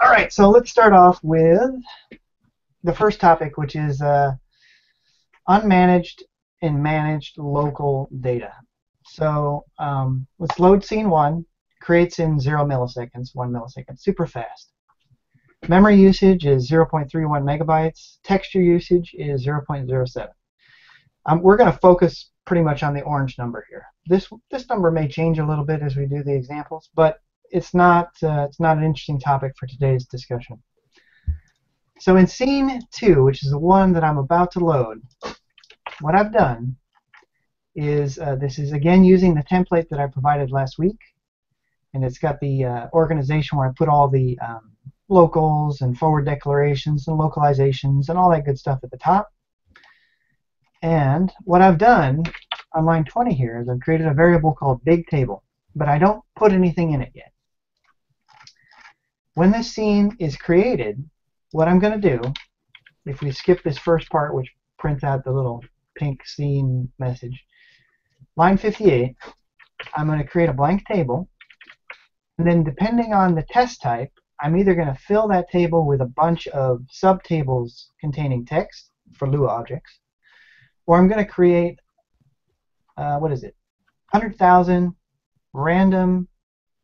All right, so let's start off with the first topic, which is unmanaged and managed local data. So let's load scene 1. Creates in 0 milliseconds, 1 millisecond, super fast. Memory usage is 0.31 megabytes. Texture usage is 0.07. We're going to focus pretty much on the orange number here. This number may change a little bit as we do the examples, but it's not an interesting topic for today's discussion. So in scene 2, which is the one that I'm about to load, what I've done is this is again using the template that I provided last week, and it's got the organization where I put all the locals and forward declarations and localizations and all that good stuff at the top. And what I've done on line 20 here is I've created a variable called big table, but I don't put anything in it yet. When this scene is created, what I'm going to do, if we skip this first part, which prints out the little pink scene message, line 58, I'm going to create a blank table, and then depending on the test type, I'm either going to fill that table with a bunch of subtables containing text for Lua Objects, or I'm going to create, 100,000 random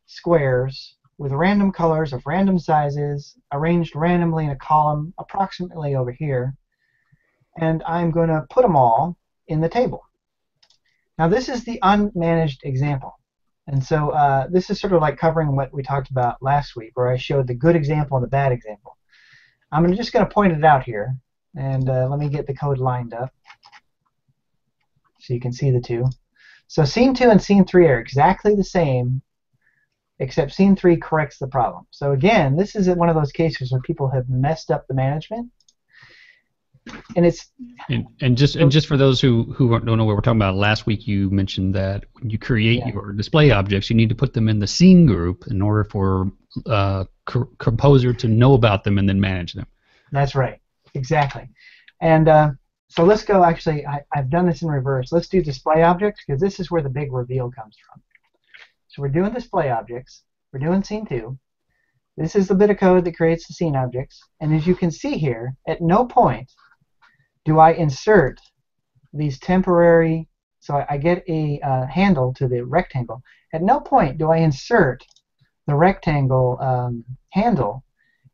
squares with random colors of random sizes, arranged randomly in a column approximately over here, and I'm going to put them all in the table. Now this is the unmanaged example. And so this is sort of like covering what we talked about last week, where I showed the good example and the bad example. I'm just going to point it out here, and let me get the code lined up so you can see the two. So scene 2 and scene 3 are exactly the same, except scene 3 corrects the problem. So again, this is one of those cases where people have messed up the management. And it's just for those who don't know what we're talking about, last week you mentioned that when you create your display objects, you need to put them in the scene group in order for Composer to know about them and then manage them. That's right, exactly. And so let's go. Actually, I've done this in reverse. Let's do display objects because this is where the big reveal comes from. So we're doing display objects. We're doing scene 2. This is the bit of code that creates the scene objects. And as you can see here, at no point do I insert these temporary, so I get a handle to the rectangle. At no point do I insert the rectangle handle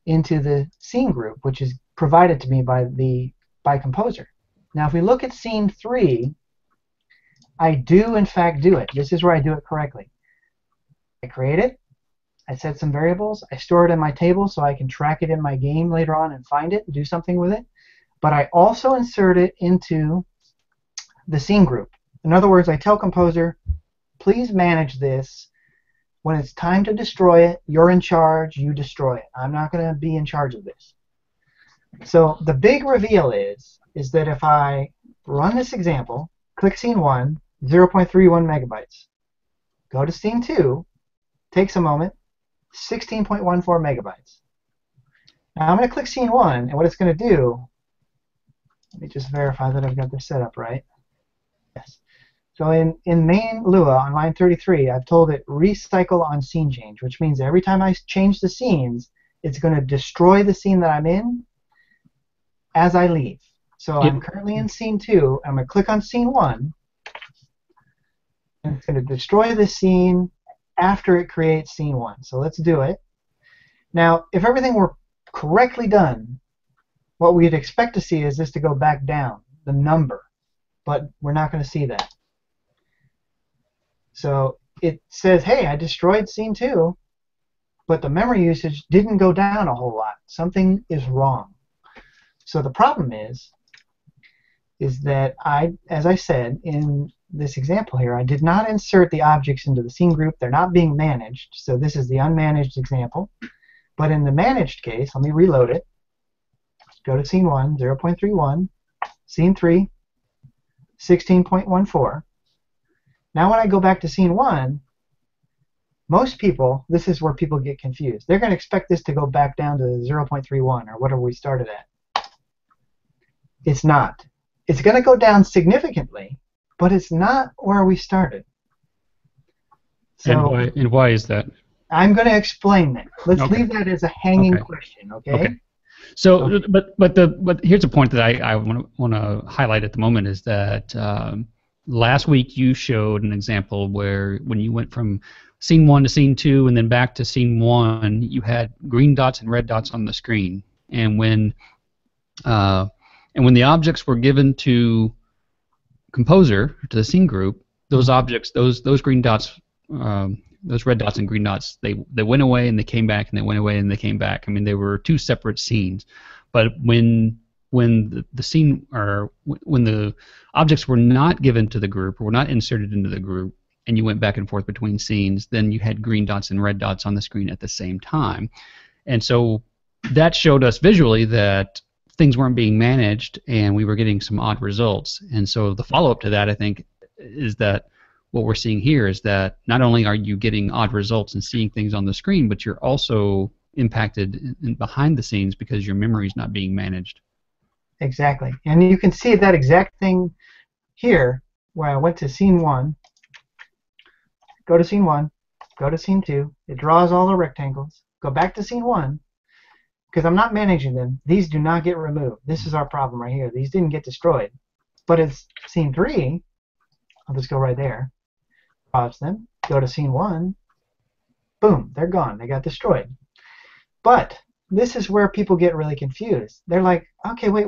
into the scene group, which is provided to me by Composer. Now if we look at scene 3, I do in fact do it. This is where I do it correctly. I create it, I set some variables, I store it in my table so I can track it in my game later on and find it and do something with it. But I also insert it into the scene group. In other words, I tell Composer, please manage this. When it's time to destroy it, you're in charge, you destroy it. I'm not going to be in charge of this. So the big reveal is that if I run this example, click scene 1, 0.31 megabytes. Go to scene 2, takes a moment, 16.14 megabytes. Now I'm going to click scene 1, and what it's going to do, let me just verify that I've got this set up right. Yes. So in main Lua on line 33, I've told it recycle on scene change, which means every time I change the scenes, it's going to destroy the scene that I'm in as I leave. So I'm currently in scene 2. I'm going to click on scene 1, and it's going to destroy the scene after it creates scene 1. So let's do it. Now, if everything were correctly done, what we'd expect to see is this to go back down, the number, but we're not going to see that. So it says, hey, I destroyed scene 2, but the memory usage didn't go down a whole lot. Something is wrong. So the problem is that as I said in this example here, I did not insert the objects into the scene group. They're not being managed, so this is the unmanaged example. But in the managed case, let me reload it. Go to scene 1, 0.31, scene 3, 16.14. Now when I go back to scene 1, most people, this is where people get confused. They're going to expect this to go back down to 0.31 or whatever we started at. It's not. It's going to go down significantly, but it's not where we started. So, and why is that? I'm going to explain that. Let's Okay. leave that as a hanging question, okay? Okay. So, Okay. but here's a point that I want to highlight at the moment is that last week you showed an example where when you went from scene 1 to scene 2 and then back to scene 1, you had green dots and red dots on the screen, and when the objects were given to composer, to the scene group, those objects, those green dots, those red dots and green dots, they went away and they came back, and they went away and they came back. I mean, they were two separate scenes. But when the scene, or when the objects were not given to the group or were not inserted into the group, and you went back and forth between scenes, then you had green dots and red dots on the screen at the same time. And so that showed us visually that things weren't being managed and we were getting some odd results. And so the follow-up to that, I think, is that what we're seeing here is that not only are you getting odd results and seeing things on the screen, but you're also impacted behind the scenes because your memory is not being managed. Exactly. And you can see that exact thing here where I went to scene 1, go to scene 1, go to scene 2, it draws all the rectangles, go back to scene 1, because I'm not managing them. These do not get removed. This is our problem right here. These didn't get destroyed. But it's scene 3, I'll just go right there, pause them, go to scene 1, boom, they're gone. They got destroyed. But this is where people get really confused. They're like, okay, wait.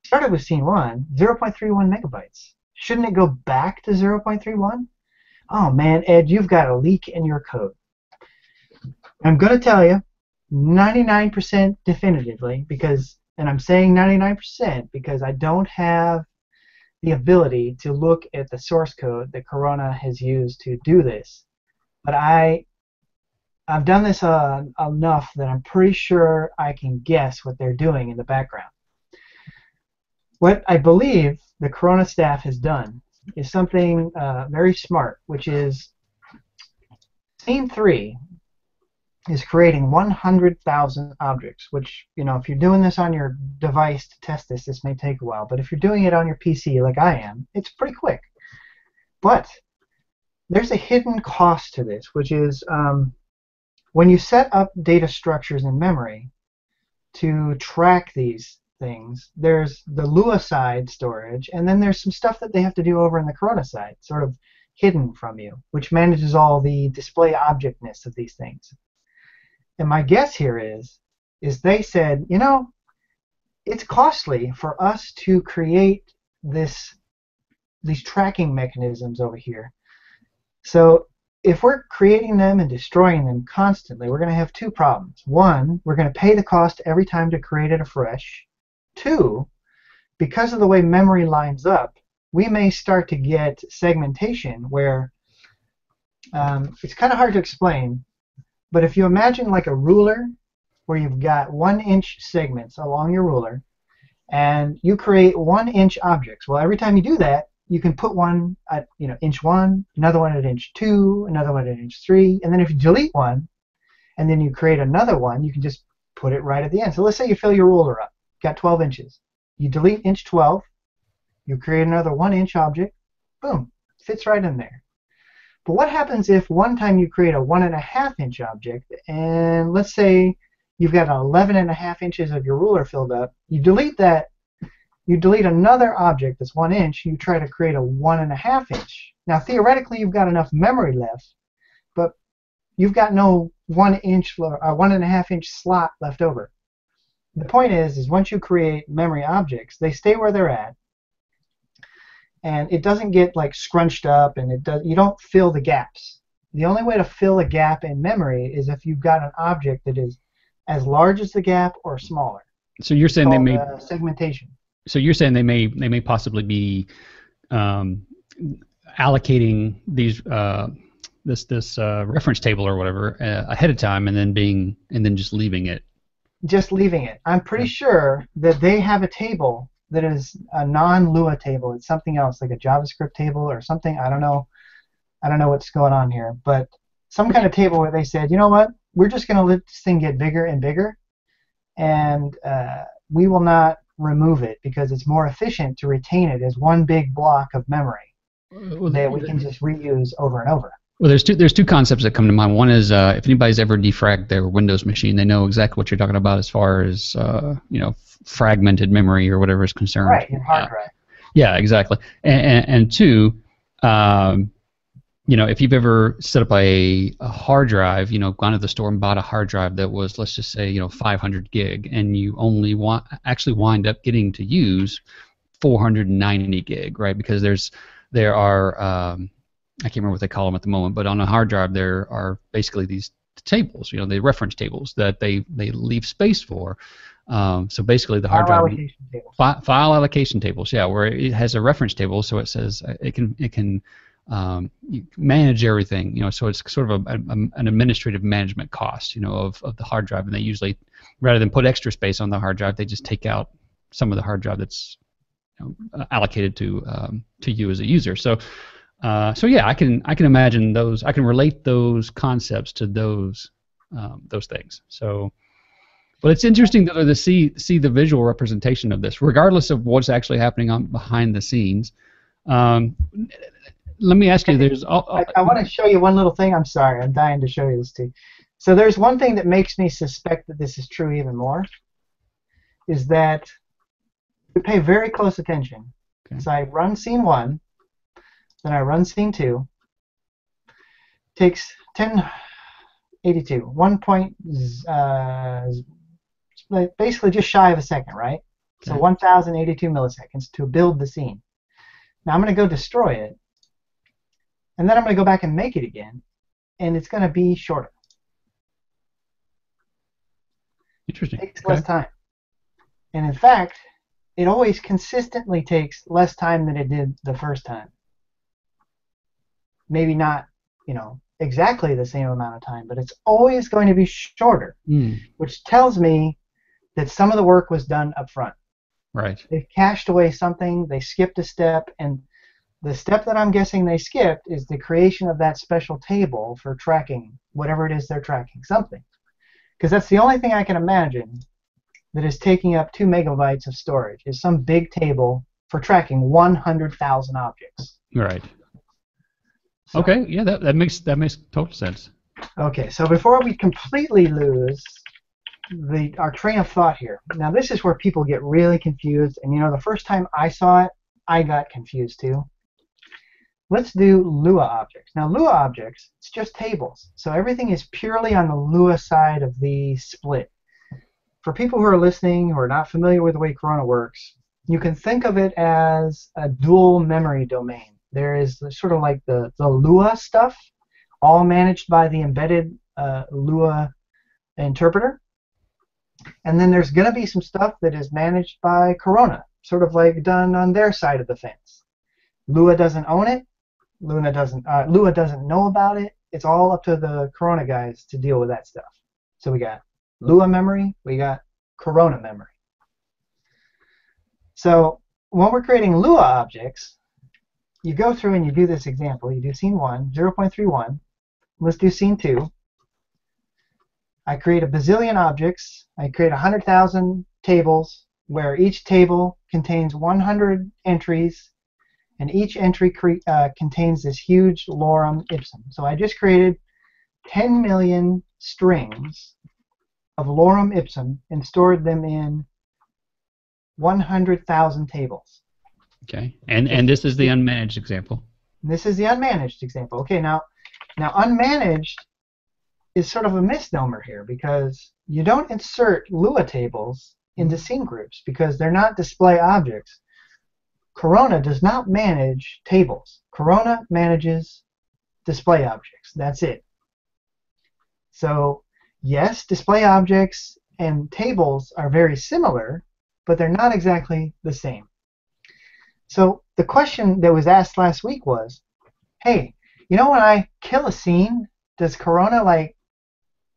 Started with scene 1, 0.31 megabytes. Shouldn't it go back to 0.31? Oh man, Ed, you've got a leak in your code. I'm going to tell you 99% definitively, because, and I'm saying 99% because I don't have the ability to look at the source code that Corona has used to do this. But I've done this enough that I'm pretty sure I can guess what they're doing in the background. What I believe the Corona staff has done is something very smart, which is scene 3 is creating 100,000 objects, which, you know, if you're doing this on your device to test this, this may take a while. But if you're doing it on your PC like I am, it's pretty quick. But there's a hidden cost to this, which is when you set up data structures in memory to track these things, there's the Lua side storage, and then there's some stuff that they have to do over in the Corona side, sort of hidden from you, which manages all the display objectness of these things. And my guess here is they said, you know, it's costly for us to create these tracking mechanisms over here. So if we're creating them and destroying them constantly, we're going to have two problems. One, we're going to pay the cost every time to create it afresh. Two, because of the way memory lines up, we may start to get segmentation where it's kind of hard to explain, but if you imagine like a ruler where you've got 1-inch segments along your ruler and you create 1-inch objects, well, every time you do that, you can put one at inch 1, another one at inch 2, another one at inch 3, and then if you delete one and then you create another one, you can just put it right at the end. So let's say you fill your ruler up, got 12 inches. You delete inch 12, you create another 1-inch object, boom, fits right in there. But what happens if one time you create a 1.5-inch object, and let's say you've got 11.5 inches of your ruler filled up, you delete that, you delete another object that's 1 inch, you try to create a 1.5-inch. Now theoretically you've got enough memory left, but you've got no 1.5-inch slot left over. The point is once you create memory objects, they stay where they're at, and it doesn't get like scrunched up, and you don't fill the gaps. The only way to fill a gap in memory is if you've got an object that is as large as the gap or smaller. So you're saying they may segmentation. So you're saying they may possibly be allocating these this reference table or whatever ahead of time, and then just leaving it. Just leaving it. I'm pretty sure that they have a table that is a non-Lua table. It's something else, like a JavaScript table or something. I don't know what's going on here, but some kind of table where they said, you know what, we're just going to let this thing get bigger and bigger, and we will not remove it because it's more efficient to retain it as one big block of memory that we can just reuse over and over. Well, there's two concepts that come to mind. One is if anybody's ever defragged their Windows machine, they know exactly what you're talking about as far as fragmented memory or whatever is concerned. Right, your hard drive. Yeah, exactly. And two, if you've ever set up a hard drive, gone to the store and bought a hard drive that was, let's just say, 500 gig, and you only actually wind up getting to use 490 gig, right? Because there are I can't remember what they call them at the moment, but on a hard drive there are basically these tables, the reference tables that they leave space for. So basically the hard drive file allocation tables, yeah, where it has a reference table, so it says it can manage everything, so it's sort of an administrative management cost, of the hard drive, and they usually, rather than put extra space on the hard drive, they just take out some of the hard drive that's allocated to you as a user. So yeah, I can imagine those. I can relate those concepts to those things. So, but it's interesting to see the visual representation of this, regardless of what's actually happening behind the scenes. Let me ask you. I want to show you one little thing. I'm sorry, I'm dying to show you this too. So there's one thing that makes me suspect that this is true even more, is that we pay very close attention. Okay. So I run scene 1. Then I run scene 2. Takes 1082, basically just shy of a second, right? Okay. So 1082 milliseconds to build the scene. Now I'm going to go destroy it, and then I'm going to go back and make it again, and it's going to be shorter. Interesting. It takes less time. And in fact, it always consistently takes less time than it did the first time. Maybe not, exactly the same amount of time, but it's always going to be shorter, which tells me that some of the work was done up front. Right. They cached away something, they skipped a step, and the step that I'm guessing they skipped is the creation of that special table for tracking whatever it is they're tracking, something. Because that's the only thing I can imagine that is taking up 2 megabytes of storage, is some big table for tracking 100,000 objects. Right. So, okay, yeah, that makes total sense. Okay, so before we completely lose our train of thought here, now this is where people get really confused, and the first time I saw it, I got confused too. Let's do Lua Objects. Now Lua Objects, it's just tables, so everything is purely on the Lua side of the split. For people who are listening who are not familiar with the way Corona works, you can think of it as a dual memory domain. There is sort of like the Lua stuff, all managed by the embedded Lua interpreter. And then there's going to be some stuff that is managed by Corona, sort of like done on their side of the fence. Lua doesn't own it. Lua doesn't know about it. It's all up to the Corona guys to deal with that stuff. So we got Lua memory, we got Corona memory. So when we're creating Lua objects, you go through and you do this example. You do scene 1, 0.31. Let's do scene 2. I create a bazillion objects. I create 100,000 tables where each table contains 100 entries, and each entry contains this huge lorem ipsum. So I just created 10 million strings of lorem ipsum and stored them in 100,000 tables. Okay, and this is the unmanaged example. This is the unmanaged example. Okay, now unmanaged is sort of a misnomer here, because you don't insert Lua tables into scene groups because they're not display objects. Corona does not manage tables. Corona manages display objects. That's it. So yes, display objects and tables are very similar, but they're not exactly the same. So the question that was asked last week was, hey, when I kill a scene, does Corona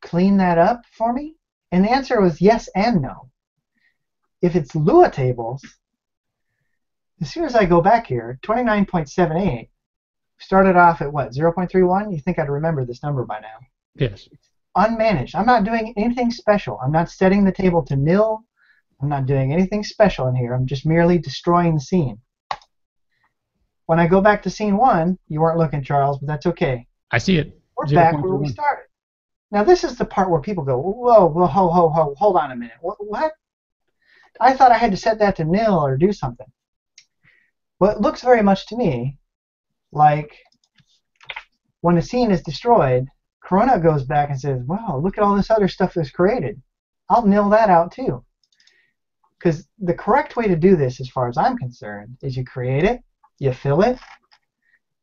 clean that up for me? And the answer was yes and no. If it's Lua tables, as soon as I go back here, 29.78 started off at what, 0.31? You think I'd remember this number by now? Yes. It's unmanaged. I'm not doing anything special. I'm not setting the table to nil. I'm not doing anything special in here. I'm just merely destroying the scene. When I go back to scene 1, you weren't looking, Charles, but that's okay. I see it. We're back where we 0.31. started. Now this is the part where people go, whoa, whoa, ho, hold on a minute. What? I thought I had to set that to nil or do something. Well, it looks very much to me like when a scene is destroyed, Corona goes back and says, wow, look at all this other stuff that's created. I'll nil that out too. Because the correct way to do this, as far as I'm concerned, is you create it, you fill it,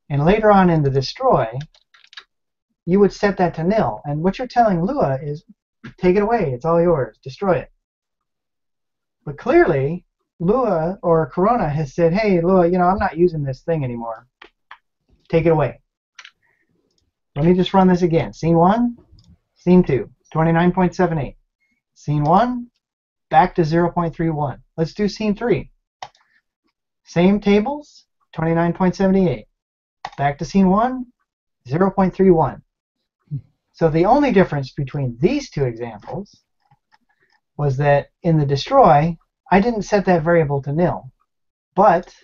and later on in the destroy, you would set that to nil. And what you're telling Lua is, take it away, it's all yours, destroy it. But clearly, Lua or Corona has said, hey, Lua, I'm not using this thing anymore. Take it away. Let me just run this again. Scene 1, Scene 2, 29.78. Scene 1, back to 0.31. Let's do Scene 3. Same tables, 29.78. Back to Scene 1, 0.31. So the only difference between these two examples was that in the destroy, I didn't set that variable to nil, but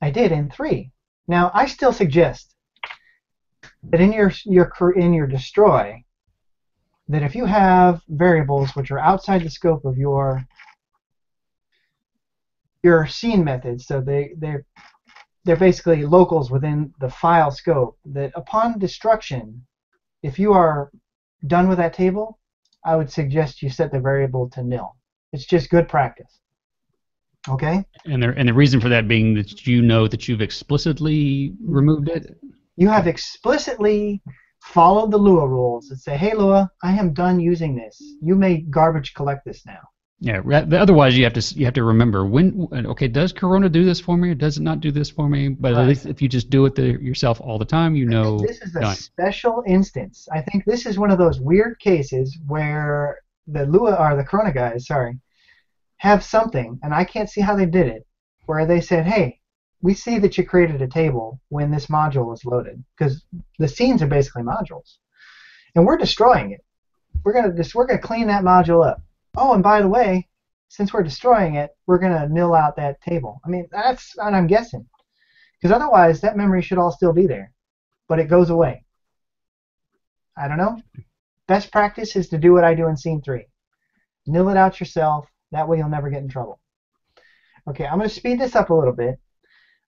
I did in 3. Now, I still suggest that in your destroy, that if you have variables which are outside the scope of your scene methods, so they're basically locals within the file scope, that upon destruction, if you are done with that table, I would suggest you set the variable to nil. It's just good practice. Okay? And the reason for that being that you know that you've explicitly removed it? You have explicitly followed the Lua rules and say, hey Lua, I am done using this. You may garbage collect this now. Yeah. Otherwise, you have to remember when. Okay, does Corona do this for me, or does it not do this for me? But at least if you just do it yourself all the time, you know. This is a special instance. I think this is one of those weird cases where the Lua or the Corona guys, have something, and I can't see how they did it, where they said, hey, we see that you created a table when this module is loaded, because the scenes are basically modules, and we're destroying it. We're gonna clean that module up. Oh, and by the way, since we're destroying it, we're gonna nil out that table. I mean, that's what I'm guessing, because otherwise that memory should all still be there, but it goes away. I don't know. Best practice is to do what I do in Scene 3. Nil it out yourself. That way you'll never get in trouble. Okay, I'm going to speed this up a little bit.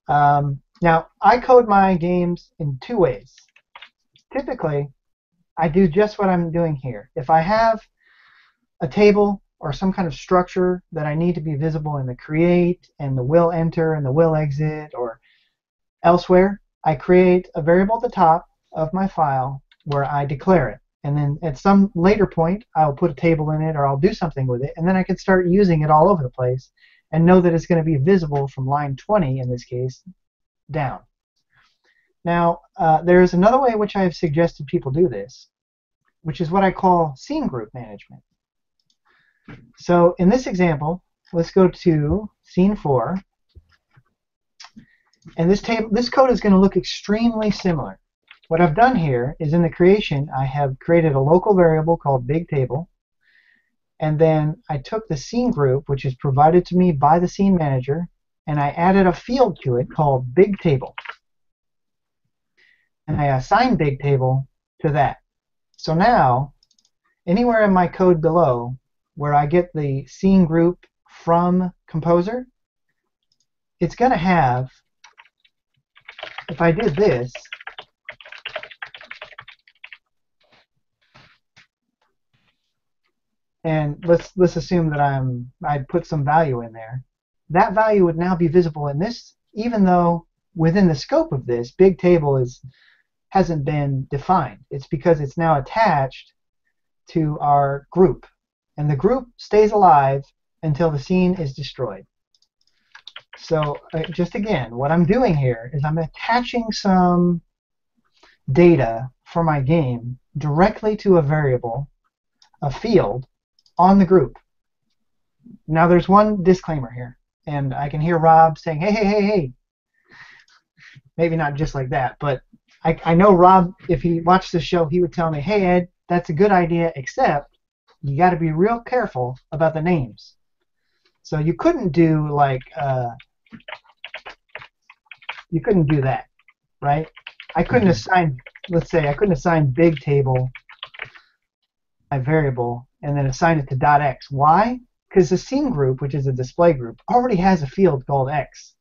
Now, I code my games in 2 ways. Typically, I do just what I'm doing here. If I have a table or some kind of structure that I need to be visible in the create and the will enter and the will exit or elsewhere, I create a variable at the top of my file where I declare it. And then at some later point, I'll put a table in it or I'll do something with it, and then I can start using it all over the place and know that it's going to be visible from line 20, in this case, down. Now, there's another way which I have suggested people do this, which is what I call scene group management. So in this example, let's go to Scene 4, and this code is going to look extremely similar. What I've done here is in the creation, I have created a local variable called big table, and then I took the scene group, which is provided to me by the scene manager, and I added a field to it called big table. And I assigned big table to that. So now, anywhere in my code below where I get the scene group from Composer, it's going to have, if I did this, and let's assume that I'd put some value in there. That value would now be visible in this, even though within the scope of this, big table hasn't been defined. It's because it's now attached to our group, and the group stays alive until the scene is destroyed. So just again, what I'm doing here is I'm attaching some data for my game directly to a variable, a field, on the group. Now there's one disclaimer here, and I can hear Rob saying, hey. Maybe not just like that, but I know Rob, if he watched the show, he would tell me, hey Ed, that's a good idea, except you got to be real careful about the names. So you couldn't do like, you couldn't do that, right? I couldn't assign let's say I couldn't assign big table my variable and then assign it to .x. Why? Because the scene group, which is a display group, already has a field called x.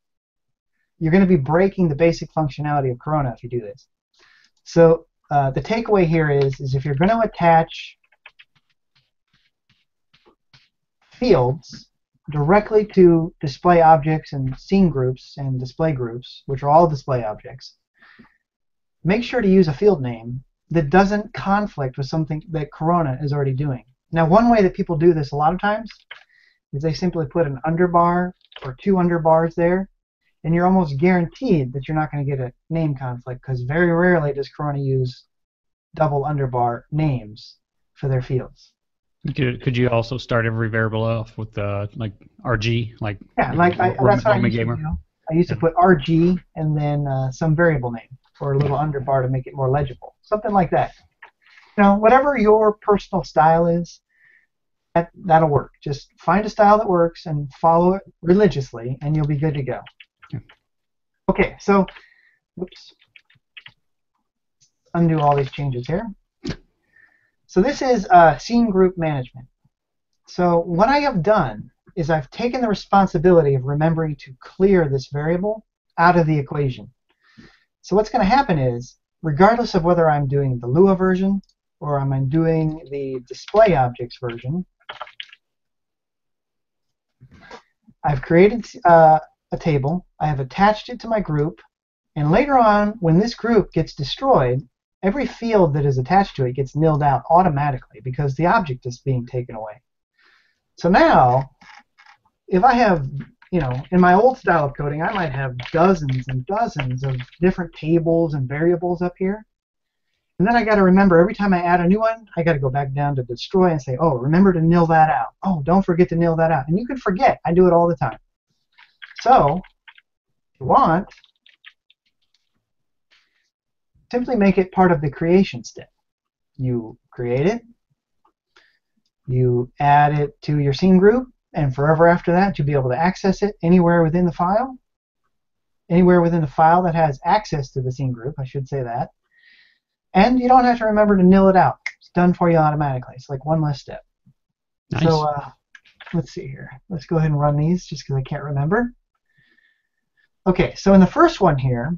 You're going to be breaking the basic functionality of Corona if you do this. So the takeaway here is if you're going to attach fields directly to display objects and scene groups and display groups, which are all display objects, make sure to use a field name that doesn't conflict with something that Corona is already doing. Now, one way that people do this a lot of times is they simply put an underbar or two underbars there, and you're almost guaranteed that you're not going to get a name conflict, because very rarely does Corona use double underbar names for their fields. Could you also start every variable off with like RG, like yeah, like that's what I used to do. I used to put RG and then some variable name or a little underbar to make it more legible, something like that. You know, whatever your personal style is, that'll work. Just find a style that works and follow it religiously, and you'll be good to go. Okay, so whoops, undo all these changes here. So this is scene group management. So what I have done is I've taken the responsibility of remembering to clear this variable out of the equation. So what's going to happen is, regardless of whether I'm doing the Lua version or I'm doing the display objects version, I've created a table, I have attached it to my group, and later on, when this group gets destroyed, every field that is attached to it gets nilled out automatically because the object is being taken away. So now, if I have, you know, in my old style of coding, I might have dozens and dozens of different tables and variables up here. And then I got to remember every time I add a new one, I got to go back down to destroy and say, oh, remember to nil that out. Oh, don't forget to nil that out. And you can forget. I do it all the time. So, if you want, simply make it part of the creation step. You create it, you add it to your scene group, and forever after that you'll be able to access it anywhere within the file. Anywhere within the file that has access to the scene group, I should say that. And you don't have to remember to nil it out. It's done for you automatically. It's like one less step. Nice. So let's see here. Let's go ahead and run these just because I can't remember. Okay, so in the first one here,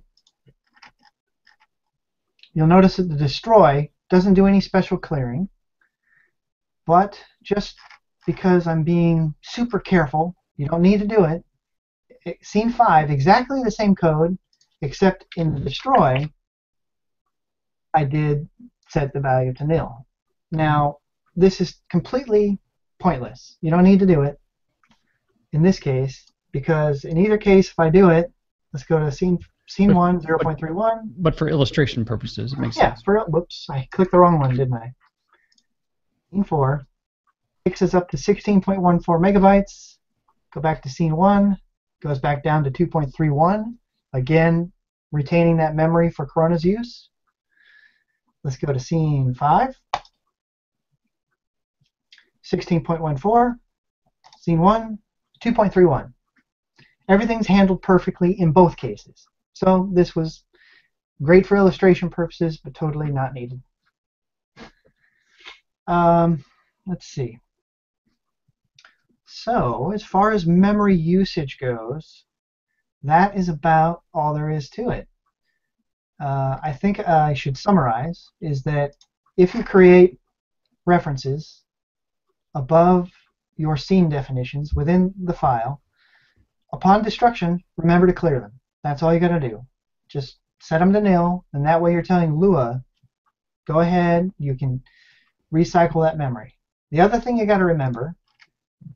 you'll notice that the destroy doesn't do any special clearing, but just because I'm being super careful, you don't need to do it. Scene 5, exactly the same code, except in the destroy, I did set the value to nil. Now, this is completely pointless. You don't need to do it in this case, because in either case, if I do it, let's go to scene 1, 0.31. But for illustration purposes, it makes sense. Yeah, whoops, I clicked the wrong one, didn't I? Scene 4 takes us up to 16.14 megabytes. Go back to scene 1, goes back down to 2.31. Again, retaining that memory for Corona's use. Let's go to scene 5. 16.14. Scene 1, 2.31. Everything's handled perfectly in both cases. So this was great for illustration purposes, but totally not needed. Let's see. So as far as memory usage goes, that is about all there is to it. I think I should summarize is that if you create references above your scene definitions within the file, upon destruction, remember to clear them. That's all you got to do. Just set them to nil, and that way you're telling Lua, go ahead, you can recycle that memory. The other thing you got to remember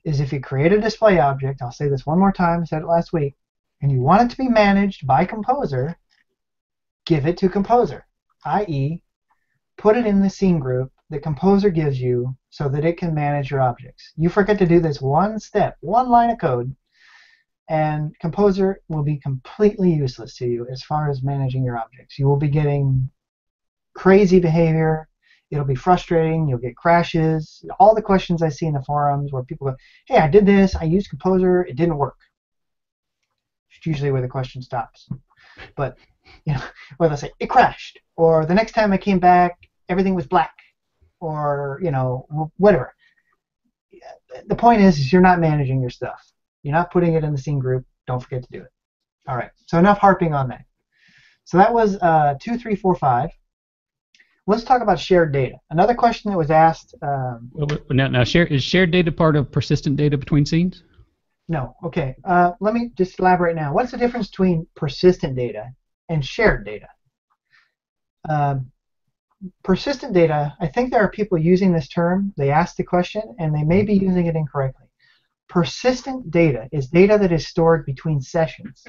is if you create a display object, I'll say this one more time, I said it last week, and you want it to be managed by Composer, give it to Composer, i.e., put it in the scene group that Composer gives you so that it can manage your objects. You forget to do this one step, one line of code, and Composer will be completely useless to you as far as managing your objects. You will be getting crazy behavior. It'll be frustrating. You'll get crashes. All the questions I see in the forums where people go, hey, I did this. I used Composer. It didn't work. It's usually where the question stops. But or they'll say it crashed, or the next time I came back, everything was black, or whatever. The point is you're not managing your stuff. You're not putting it in the scene group. Don't forget to do it. All right. So enough harping on that. So that was 2, 3, 4, 5. Let's talk about shared data. Another question that was asked. Now, is shared data part of persistent data between scenes? No. Okay. Let me just elaborate now. What's the difference between persistent data and shared data? Persistent data, I think there are people using this term. They asked the question, and they may be using it incorrectly. Persistent data is data that is stored between sessions.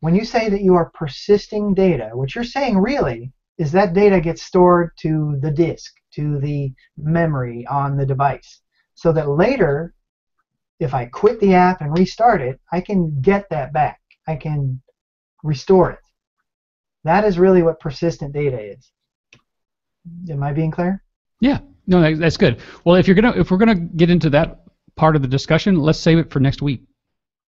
When you say that you are persisting data, what you're saying really is that data gets stored to the disk, to the memory on the device, so that later, if I quit the app and restart it, I can get that back. I can restore it. That is really what persistent data is. Am I being clear? Yeah. No, that's good. Well, if we're gonna get into that part of the discussion, let's save it for next week.